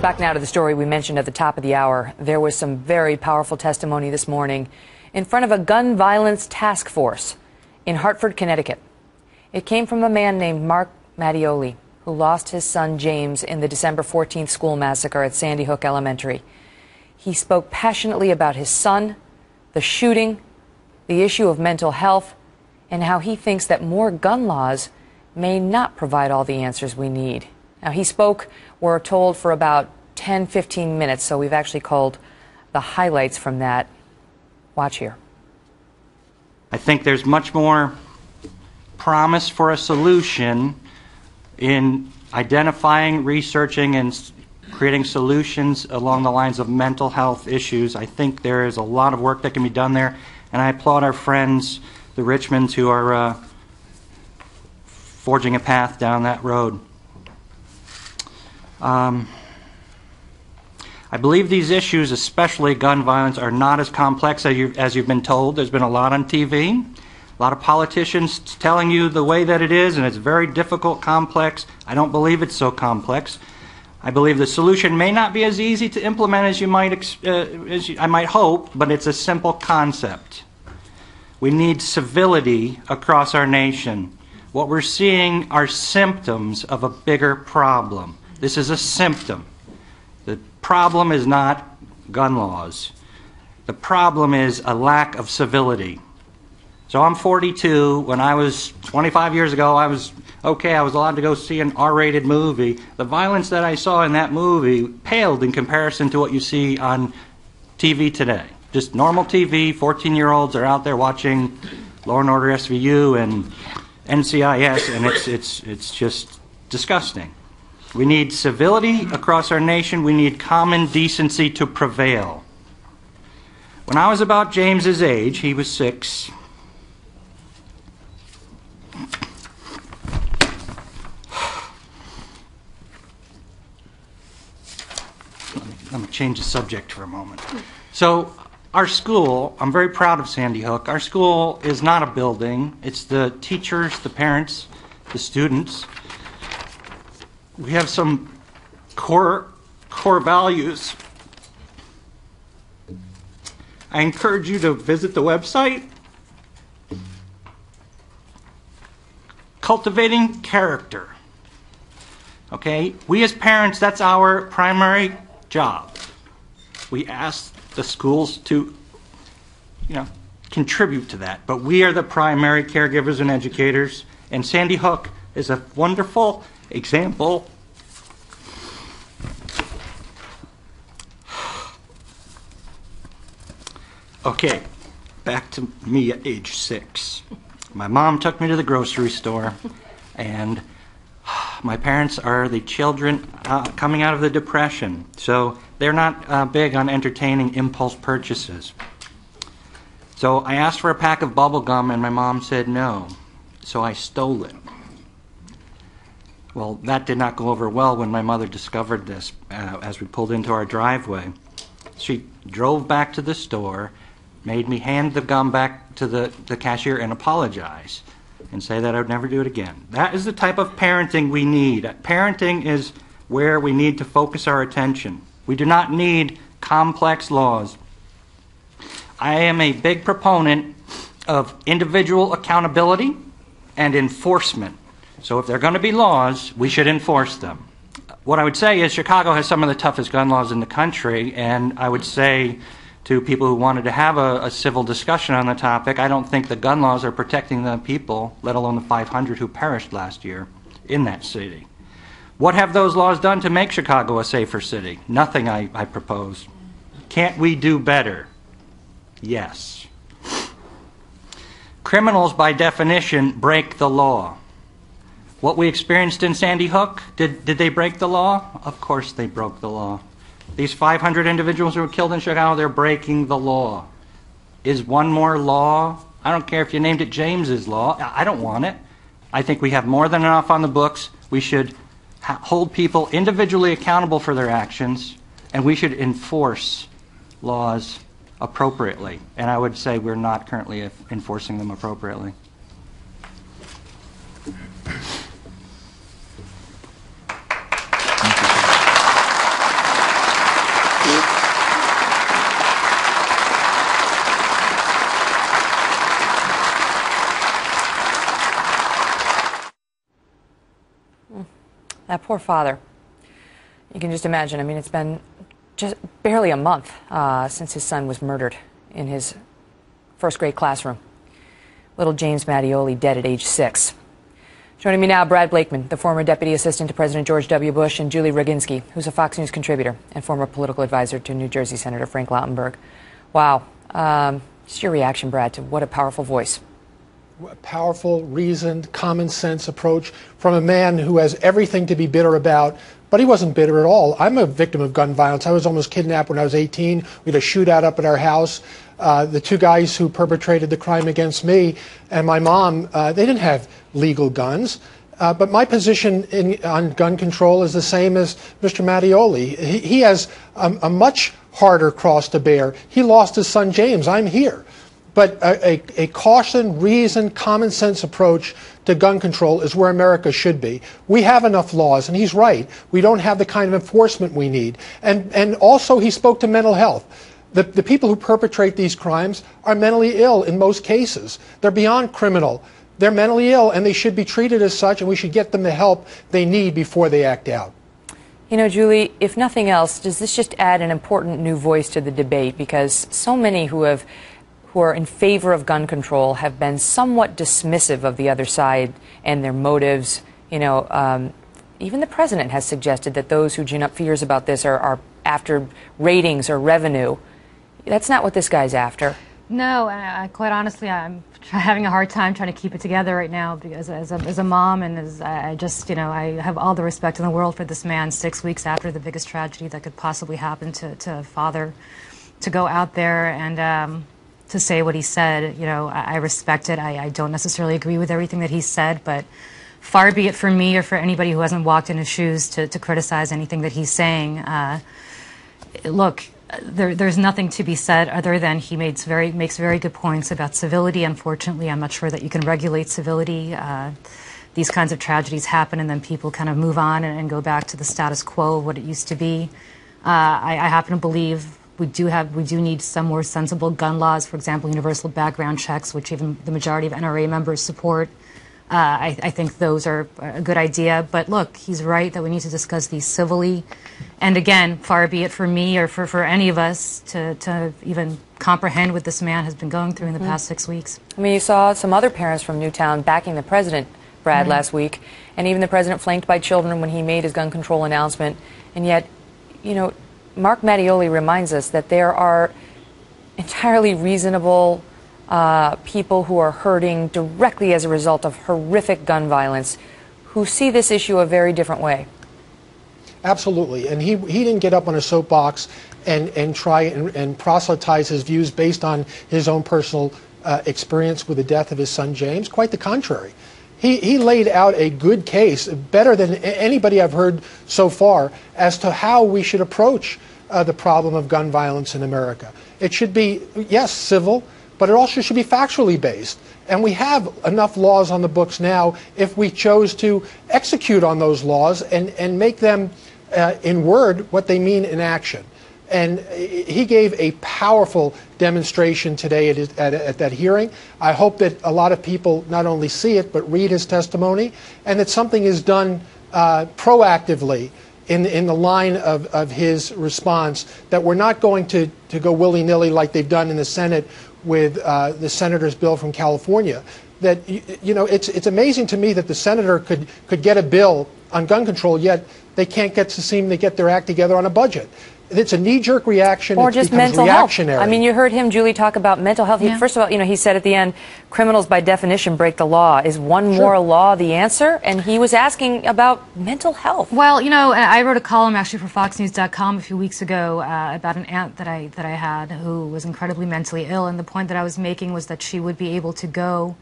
Back now to the story we mentioned at the top of the hour. There was some very powerful testimony this morning in front of a gun violence task force in Hartford, Connecticut. It came from a man named Mattioli, who lost his son James in the December 14th school massacre at Sandy Hook Elementary. He spoke passionately about his son, the shooting, the issue of mental health, and how he thinks that more gun laws may not provide all the answers we need. Now, he spoke, we're told, for about 10, 15 minutes, so we've actually called the highlights from that. Watch here. I think there's much more promise for a solution in identifying, researching, and creating solutions along the lines of mental health issues. I think there is a lot of work that can be done there, and I applaud our friends, the Richmonds, who are forging a path down that road. I believe these issues, especially gun violence, are not as complex as you've been told. There's been a lot on TV, a lot of politicians telling you the way that it is, and it's very difficult, complex. I don't believe it's so complex. I believe the solution may not be as easy to implement as I might hope, but it's a simple concept. We need civility across our nation. What we're seeing are symptoms of a bigger problem. This is a symptom. The problem is not gun laws. The problem is a lack of civility. So I'm 42. When I was 25 years ago, I was allowed to go see an R-rated movie. The violence that I saw in that movie paled in comparison to what you see on TV today. Just normal TV, 14-year-olds are out there watching Law & Order SVU and NCIS, and it's just disgusting. We need civility across our nation. We need common decency to prevail. When I was about James's age, he was 6. Let me change the subject for a moment. So our school, I'm very proud of Sandy Hook. Our school is not a building. It's the teachers, the parents, the students. We have some core values. I encourage you to visit the website. Cultivating character. Okay? We as parents, that's our primary job. We ask the schools to, contribute to that. But we are the primary caregivers and educators. And Sandy Hook is a wonderful example. Okay, back to me at age 6. My mom took me to the grocery store, and my parents are the children coming out of the Depression, so they're not big on entertaining impulse purchases. So I asked for a pack of bubble gum, and my mom said no, so I stole it. Well, that did not go over well when my mother discovered this as we pulled into our driveway. She drove back to the store, made me hand the gum back to the cashier and apologize and say that I would never do it again. That is the type of parenting we need. Parenting is where we need to focus our attention. We do not need complex laws. I am a big proponent of individual accountability and enforcement. So if there are going to be laws, we should enforce them. What I would say is Chicago has some of the toughest gun laws in the country, and I would say to people who wanted to have a civil discussion on the topic, I don't think the gun laws are protecting the people, let alone the 500 who perished last year in that city. What have those laws done to make Chicago a safer city? Nothing, I propose. Can't we do better? Yes. Criminals, by definition, break the law. What we experienced in Sandy Hook, did they break the law? Of course they broke the law. These 500 individuals who were killed in Chicago, they're breaking the law. Is one more law? I don't care if you named it James's Law. I don't want it. I think we have more than enough on the books. We should hold people individually accountable for their actions, and we should enforce laws appropriately. And I would say we're not currently enforcing them appropriately. That poor father. You can just imagine. I mean, it's been just barely a month since his son was murdered in his first grade classroom. Little James Mattioli dead at age 6. Joining me now, Brad Blakeman, the former deputy assistant to President George W. Bush, and Julie Roginski, who's a Fox News contributor and former political advisor to New Jersey Senator Frank Lautenberg. Wow. Just your reaction, Brad, to what a powerful voice. A powerful, reasoned, common sense approach from a man who has everything to be bitter about, but he wasn't bitter at all. I'm a victim of gun violence. I was almost kidnapped when I was 18. We had a shootout up at our house. The two guys who perpetrated the crime against me and my mom, they didn't have legal guns. But my position on gun control is the same as Mr. Mattioli. He has a much harder cross to bear. He lost his son James. I'm here. But a caution, reasoned, common sense approach to gun control is where America should be. We have enough laws, and he's right. We don't have the kind of enforcement we need. And also he spoke to mental health. The people who perpetrate these crimes are mentally ill in most cases. They're beyond criminal. They're mentally ill, and they should be treated as such, and we should get them the help they need before they act out. You know, Julie, if nothing else, does this just add an important new voice to the debate? Because so many who are in favor of gun control have been somewhat dismissive of the other side and their motives. You know, even the president has suggested that those who gin up fears about this are after ratings or revenue. That's not what this guy's after. No, and quite honestly, I'm having a hard time trying to keep it together right now because as a mom and as I just, I have all the respect in the world for this man 6 weeks after the biggest tragedy that could possibly happen to a father, to go out there and to say what he said. I respect it. I don't necessarily agree with everything that he said, but far be it from me or for anybody who hasn't walked in his shoes to criticize anything that he's saying. Look, there's nothing to be said other than he makes very good points about civility. Unfortunately, I'm not sure that you can regulate civility. These kinds of tragedies happen, and then people kind of move on and go back to the status quo of what it used to be. I happen to believe we do need some more sensible gun laws. For example, universal background checks, which even the majority of NRA members support. I think those are a good idea. But look, he's right that we need to discuss these civilly. And again, far be it for me or for any of us to even comprehend what this man has been going through in the past 6 weeks. I mean, you saw some other parents from Newtown backing the president, Brad, last week, and even the president flanked by children when he made his gun control announcement. And yet, Mark Mattioli reminds us that there are entirely reasonable people who are hurting directly as a result of horrific gun violence who see this issue a very different way. Absolutely. And he didn't get up on a soapbox and try and proselytize his views based on his own personal experience with the death of his son James. Quite the contrary. He laid out a good case, better than anybody I've heard so far, as to how we should approach the problem of gun violence in America. It should be, yes, civil, but it also should be factually based. And we have enough laws on the books now if we chose to execute on those laws and make them in word what they mean in action. And he gave a powerful demonstration today at that hearing. I hope that a lot of people not only see it, but read his testimony, and that something is done proactively in the line of his response, that we're not going to go willy-nilly like they've done in the Senate with the senator's bill from California. That, it's amazing to me that the senator could get a bill on gun control, yet they can't seem to get their act together on a budget. It's a knee-jerk reaction. Or just mental health. I mean, you heard him, Julie, talk about mental health. Yeah. First of all, he said at the end, criminals by definition break the law. Is one more law the answer? And he was asking about mental health. Well, I wrote a column actually for FoxNews.com a few weeks ago about an aunt that I had who was incredibly mentally ill, and the point that I was making was that she would be able to go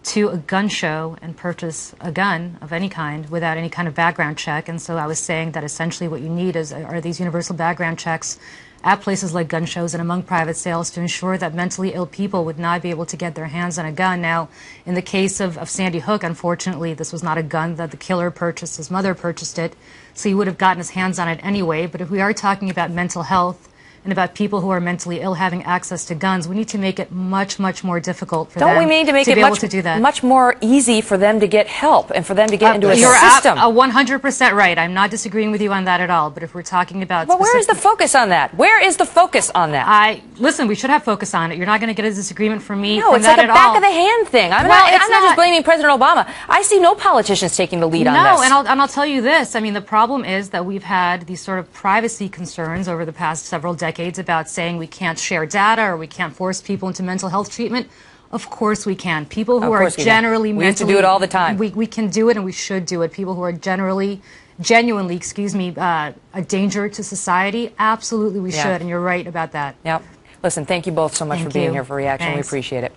to a gun show and purchase a gun of any kind without any kind of background check. And so I was saying that essentially what you need are these universal background checks at places like gun shows and among private sales to ensure that mentally ill people would not be able to get their hands on a gun. Now, in the case of Sandy Hook, unfortunately, this was not a gun that the killer purchased. His mother purchased it, so he would have gotten his hands on it anyway. But if we are talking about mental health and about people who are mentally ill having access to guns. We need to make it much, much more difficult for Don't them we mean to make it be able much, to do that. much more easy for them to get help and for them to get into a system? You're 100% right. I'm not disagreeing with you on that at all. But if we're talking about Well, where is the focus on that? Where is the focus on that? Listen, we should have focus on it. You're not going to get a disagreement from me. No, from it's that like a at back all. of the hand thing. I'm Well, not just blaming President Obama. I see no politicians taking the lead on this. No, and I'll tell you this. I mean, the problem is that we've had these sort of privacy concerns over the past several decades about saying we can't share data or we can't force people into mental health treatment. Of course we can. People who are generally mentally... We used to do it all the time. We can do it and we should do it. People who are genuinely, a danger to society, absolutely we should. And you're right about that. Yep. Listen, thank you both so much for being here for Reaction. Thanks. We appreciate it.